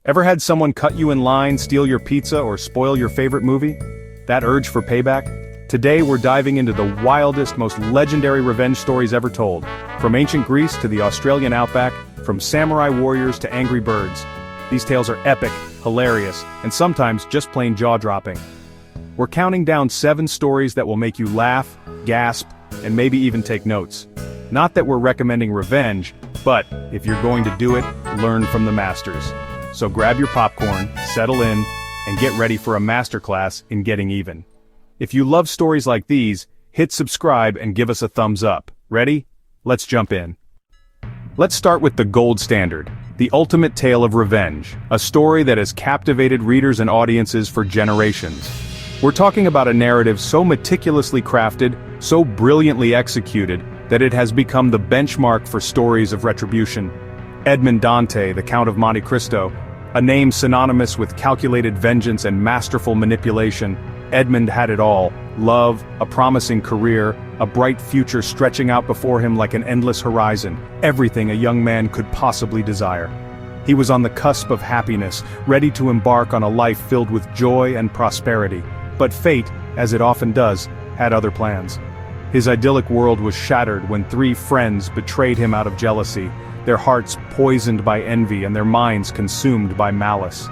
Ever had someone cut you in line, steal your pizza, or spoil your favorite movie? That urge for payback? Today we're diving into the wildest, most legendary revenge stories ever told. From ancient Greece to the Australian outback, from samurai warriors to angry birds. These tales are epic, hilarious, and sometimes just plain jaw-dropping. We're counting down 7 stories that will make you laugh, gasp, and maybe even take notes. Not that we're recommending revenge, but if you're going to do it, learn from the masters. So grab your popcorn, settle in, and get ready for a masterclass in getting even. If you love stories like these, hit subscribe and give us a thumbs up. Ready? Let's jump in. Let's start with the gold standard, the ultimate tale of revenge, a story that has captivated readers and audiences for generations. We're talking about a narrative so meticulously crafted, so brilliantly executed, that it has become the benchmark for stories of retribution. Edmond Dante, the Count of Monte Cristo, a name synonymous with calculated vengeance and masterful manipulation. Edmond had it all: love, a promising career, a bright future stretching out before him like an endless horizon, everything a young man could possibly desire. He was on the cusp of happiness, ready to embark on a life filled with joy and prosperity. But fate, as it often does, had other plans. His idyllic world was shattered when 3 friends betrayed him out of jealousy, their hearts poisoned by envy and their minds consumed by malice.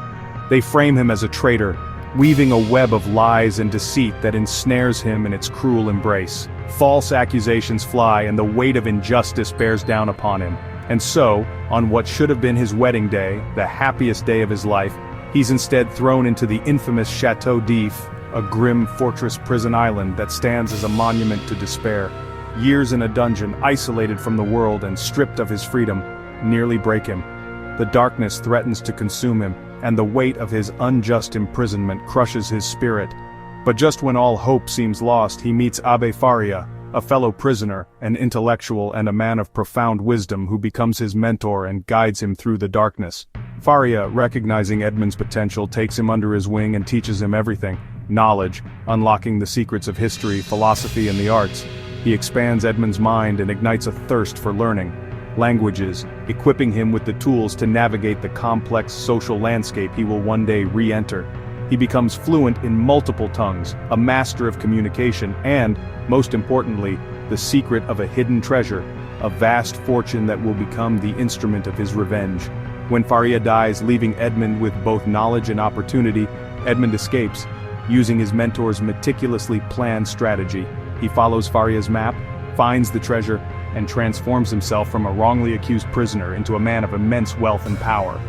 They frame him as a traitor, weaving a web of lies and deceit that ensnares him in its cruel embrace. False accusations fly and the weight of injustice bears down upon him. And so, on what should have been his wedding day, the happiest day of his life, he's instead thrown into the infamous Chateau d'If, a grim fortress prison island that stands as a monument to despair. Years in a dungeon, isolated from the world and stripped of his freedom, nearly break him. The darkness threatens to consume him, and the weight of his unjust imprisonment crushes his spirit. But just when all hope seems lost, he meets Abbe Faria, a fellow prisoner, an intellectual and a man of profound wisdom who becomes his mentor and guides him through the darkness. Faria, recognizing Edmond's potential, takes him under his wing and teaches him everything: knowledge, unlocking the secrets of history, philosophy, and the arts. He expands Edmond's mind and ignites a thirst for learning languages, equipping him with the tools to navigate the complex social landscape he will one day re-enter. He becomes fluent in multiple tongues, a master of communication, and, most importantly, the secret of a hidden treasure, a vast fortune that will become the instrument of his revenge. When Faria dies, leaving Edmond with both knowledge and opportunity, Edmond escapes, using his mentor's meticulously planned strategy. He follows Faria's map, finds the treasure, and transforms himself from a wrongly accused prisoner into a man of immense wealth and power.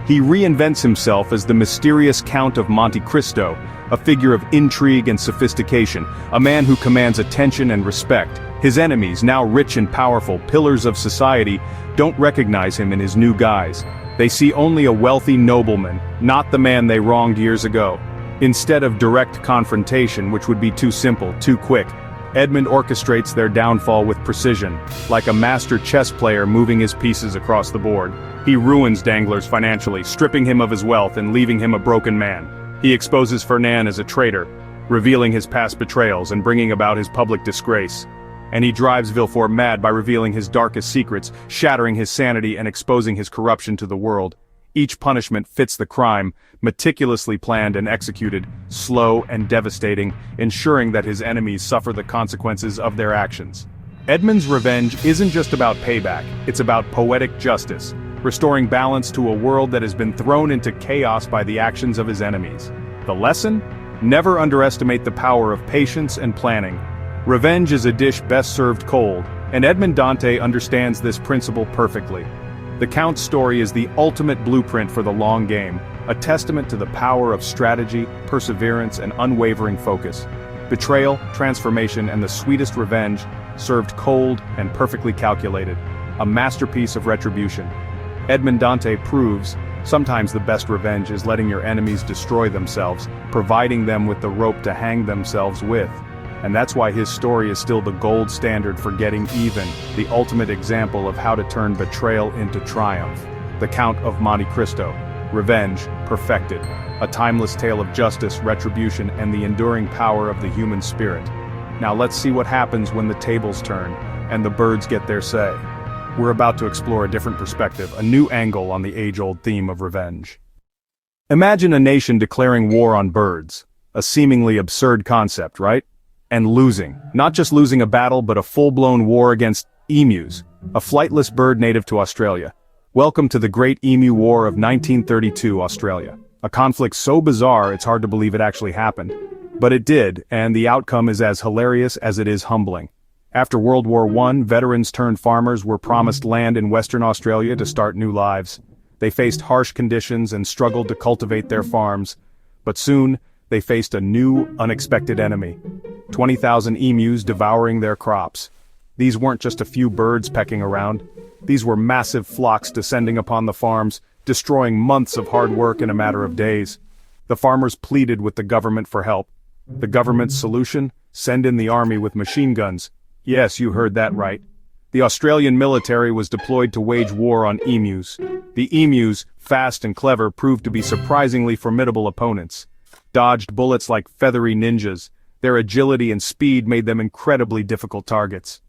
He reinvents himself as the mysterious Count of Monte Cristo, a figure of intrigue and sophistication, a man who commands attention and respect. His enemies, now rich and powerful, pillars of society, don't recognize him in his new guise. They see only a wealthy nobleman, not the man they wronged years ago. Instead of direct confrontation, which would be too simple, too quick, Edmond orchestrates their downfall with precision, like a master chess player moving his pieces across the board. He ruins Danglars financially, stripping him of his wealth and leaving him a broken man. He exposes Fernand as a traitor, revealing his past betrayals and bringing about his public disgrace. And he drives Villefort mad by revealing his darkest secrets, shattering his sanity and exposing his corruption to the world. Each punishment fits the crime, meticulously planned and executed, slow and devastating, ensuring that his enemies suffer the consequences of their actions. Edmond's revenge isn't just about payback, it's about poetic justice, restoring balance to a world that has been thrown into chaos by the actions of his enemies. The lesson? Never underestimate the power of patience and planning. Revenge is a dish best served cold, and Edmond Dante understands this principle perfectly. The Count's story is the ultimate blueprint for the long game, a testament to the power of strategy, perseverance, and unwavering focus. Betrayal, transformation, and the sweetest revenge, served cold and perfectly calculated, a masterpiece of retribution. Edmond Dante proves, sometimes the best revenge is letting your enemies destroy themselves, providing them with the rope to hang themselves with. And that's why his story is still the gold standard for getting even, the ultimate example of how to turn betrayal into triumph. The Count of Monte Cristo, revenge, perfected, a timeless tale of justice, retribution, and the enduring power of the human spirit. Now let's see what happens when the tables turn, and the birds get their say. We're about to explore a different perspective, a new angle on the age-old theme of revenge. Imagine a nation declaring war on birds. A seemingly absurd concept, right? And losing. Not just losing a battle, but a full-blown war against emus, a flightless bird native to Australia. Welcome to the Great Emu War of 1932 Australia. A conflict so bizarre it's hard to believe it actually happened. But it did, and the outcome is as hilarious as it is humbling. After World War I, veterans-turned-farmers were promised land in Western Australia to start new lives. They faced harsh conditions and struggled to cultivate their farms. But soon, they faced a new, unexpected enemy. 20,000 emus devouring their crops. These weren't just a few birds pecking around. These were massive flocks descending upon the farms, destroying months of hard work in a matter of days. The farmers pleaded with the government for help. The government's solution? Send in the army with machine guns. Yes, you heard that right. The Australian military was deployed to wage war on emus. The emus, fast and clever, proved to be surprisingly formidable opponents. Dodged bullets like feathery ninjas. Their agility and speed made them incredibly difficult targets.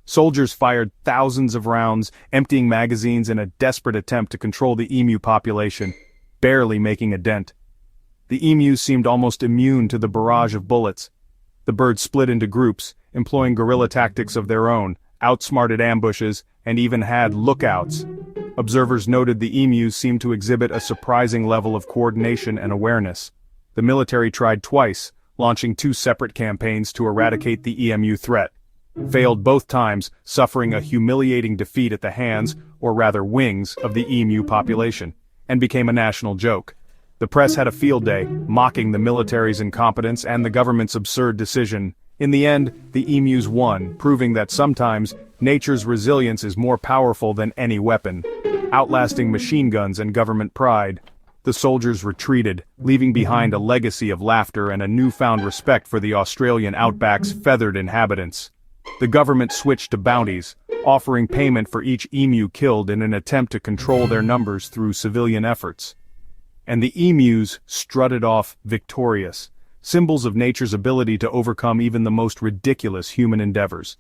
Soldiers fired thousands of rounds, emptying magazines in a desperate attempt to control the emu population, barely making a dent. The emus seemed almost immune to the barrage of bullets. The birds split into groups, employing guerrilla tactics of their own, outsmarted ambushes, and even had lookouts. Observers noted the emus seemed to exhibit a surprising level of coordination and awareness. The military tried twice, launching 2 separate campaigns to eradicate the emu threat. Failed both times, suffering a humiliating defeat at the hands, or rather wings, of the emu population, and became a national joke. The press had a field day, mocking the military's incompetence and the government's absurd decision. In the end, the emus won, proving that sometimes, nature's resilience is more powerful than any weapon. Outlasting machine guns and government pride. The soldiers retreated, leaving behind a legacy of laughter and a newfound respect for the Australian outback's feathered inhabitants. The government switched to bounties, offering payment for each emu killed in an attempt to control their numbers through civilian efforts. And the emus strutted off victorious, symbols of nature's ability to overcome even the most ridiculous human endeavors.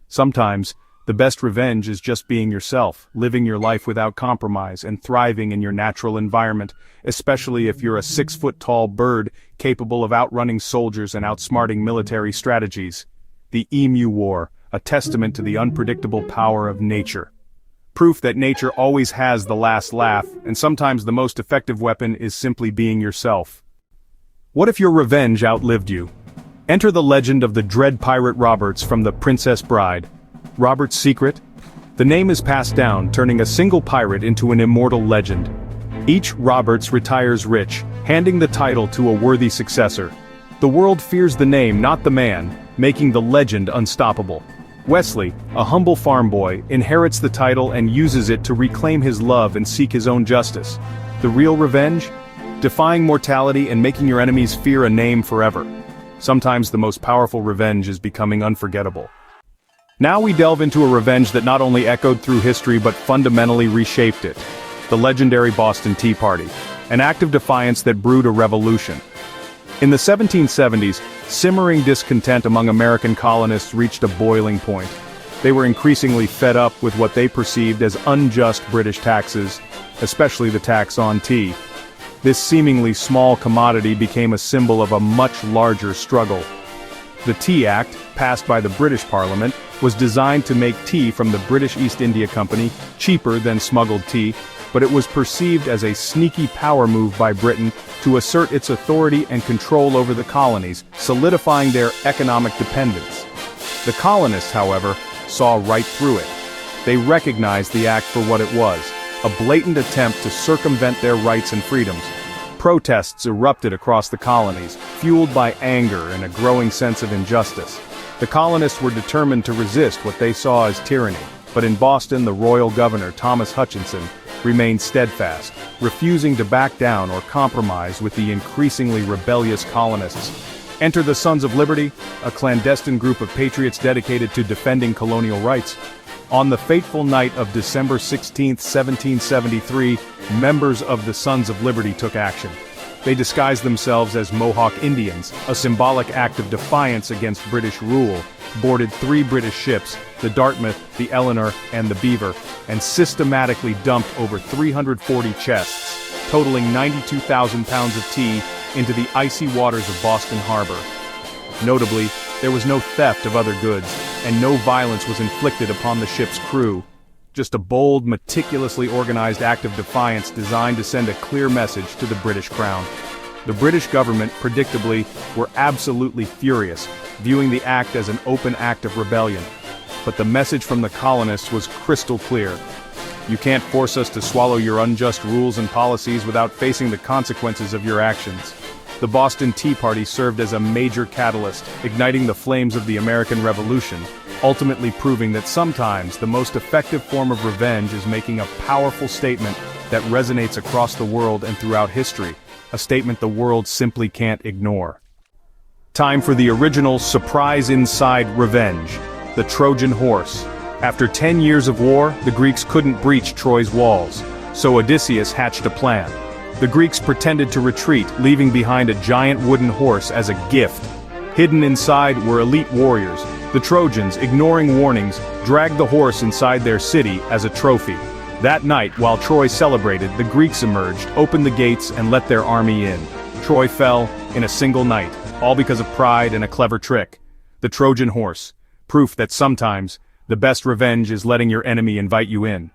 Sometimes, the best revenge is just being yourself, living your life without compromise and thriving in your natural environment, especially if you're a 6-foot-tall bird capable of outrunning soldiers and outsmarting military strategies. The Emu War, a testament to the unpredictable power of nature. Proof that nature always has the last laugh, and sometimes the most effective weapon is simply being yourself. What if your revenge outlived you? Enter the legend of the Dread Pirate Roberts from The Princess Bride. Robert's secret? The name is passed down, turning a single pirate into an immortal legend. Each Roberts retires rich, handing the title to a worthy successor. The world fears the name, not the man, making the legend unstoppable. Wesley, a humble farm boy, inherits the title and uses it to reclaim his love and seek his own justice. The real revenge? Defying mortality and making your enemies fear a name forever. Sometimes the most powerful revenge is becoming unforgettable. Now we delve into a revenge that not only echoed through history but fundamentally reshaped it. The legendary Boston Tea Party, an act of defiance that brewed a revolution. In the 1770s, simmering discontent among American colonists reached a boiling point. They were increasingly fed up with what they perceived as unjust British taxes, especially the tax on tea. This seemingly small commodity became a symbol of a much larger struggle. The Tea Act, passed by the British Parliament, was designed to make tea from the British East India Company cheaper than smuggled tea, but it was perceived as a sneaky power move by Britain to assert its authority and control over the colonies, solidifying their economic dependence. The colonists, however, saw right through it. They recognized the act for what it was, a blatant attempt to circumvent their rights and freedoms. Protests erupted across the colonies, fueled by anger and a growing sense of injustice. The colonists were determined to resist what they saw as tyranny, but in Boston the royal governor Thomas Hutchinson remained steadfast, refusing to back down or compromise with the increasingly rebellious colonists. Enter the Sons of Liberty, a clandestine group of patriots dedicated to defending colonial rights. On the fateful night of December 16, 1773, members of the Sons of Liberty took action. They disguised themselves as Mohawk Indians, a symbolic act of defiance against British rule, boarded 3 British ships, the Dartmouth, the Eleanor, and the Beaver, and systematically dumped over 340 chests, totaling 92,000 pounds of tea into the icy waters of Boston Harbor. Notably, there was no theft of other goods, and no violence was inflicted upon the ship's crew. Just a bold, meticulously organized act of defiance designed to send a clear message to the British Crown. The British government, predictably, were absolutely furious, viewing the act as an open act of rebellion. But the message from the colonists was crystal clear. You can't force us to swallow your unjust rules and policies without facing the consequences of your actions. The Boston Tea Party served as a major catalyst, igniting the flames of the American Revolution, ultimately proving that sometimes the most effective form of revenge is making a powerful statement that resonates across the world and throughout history, a statement the world simply can't ignore. Time for the original surprise inside revenge, the Trojan horse. After 10 years of war, the Greeks couldn't breach Troy's walls, so Odysseus hatched a plan. The Greeks pretended to retreat, leaving behind a giant wooden horse as a gift. Hidden inside were elite warriors. The Trojans, ignoring warnings, dragged the horse inside their city as a trophy. That night, while Troy celebrated, the Greeks emerged, opened the gates, and let their army in. Troy fell in a single night, all because of pride and a clever trick. The Trojan horse, proof that sometimes, the best revenge is letting your enemy invite you in.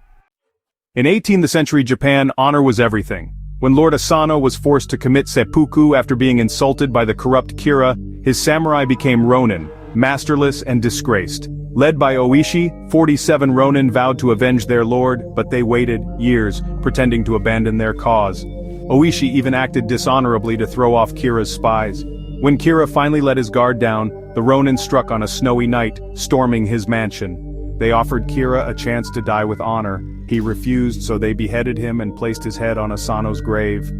In 18th century Japan, honor was everything. When Lord Asano was forced to commit seppuku after being insulted by the corrupt Kira, his samurai became ronin, masterless and disgraced. Led by Oishi, 47 ronin vowed to avenge their lord, but they waited years, pretending to abandon their cause. Oishi even acted dishonorably to throw off Kira's spies. When Kira finally let his guard down, the ronin struck on a snowy night, storming his mansion. They offered Kira a chance to die with honor. He refused, so they beheaded him and placed his head on Asano's grave.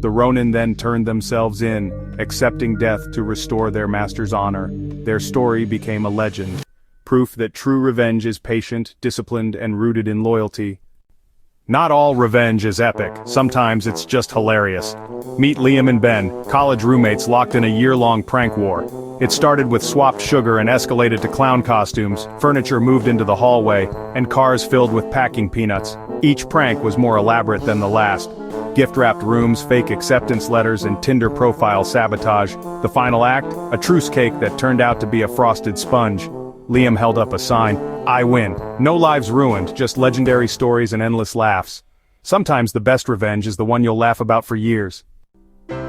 The ronin then turned themselves in, accepting death to restore their master's honor. Their story became a legend. Proof that true revenge is patient, disciplined, and rooted in loyalty. Not all revenge is epic, sometimes it's just hilarious. Meet Liam and Ben, college roommates locked in a year-long prank war. It started with swapped sugar and escalated to clown costumes, furniture moved into the hallway, and cars filled with packing peanuts. Each prank was more elaborate than the last. Gift-wrapped rooms, fake acceptance letters, and Tinder profile sabotage. The final act? A truce cake that turned out to be a frosted sponge. Liam held up a sign, "I win." No lives ruined, just legendary stories and endless laughs. Sometimes the best revenge is the one you'll laugh about for years.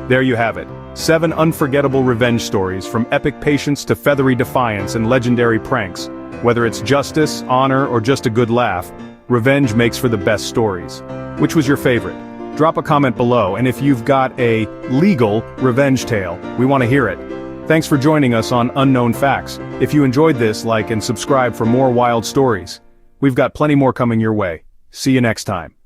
There you have it. 7 unforgettable revenge stories, from epic patience to feathery defiance and legendary pranks. Whether it's justice, honor, or just a good laugh, revenge makes for the best stories. Which was your favorite? Drop a comment below, and if you've got a legal revenge tale, we want to hear it. Thanks for joining us on Unknown Facts. If you enjoyed this, like and subscribe for more wild stories. We've got plenty more coming your way. See you next time.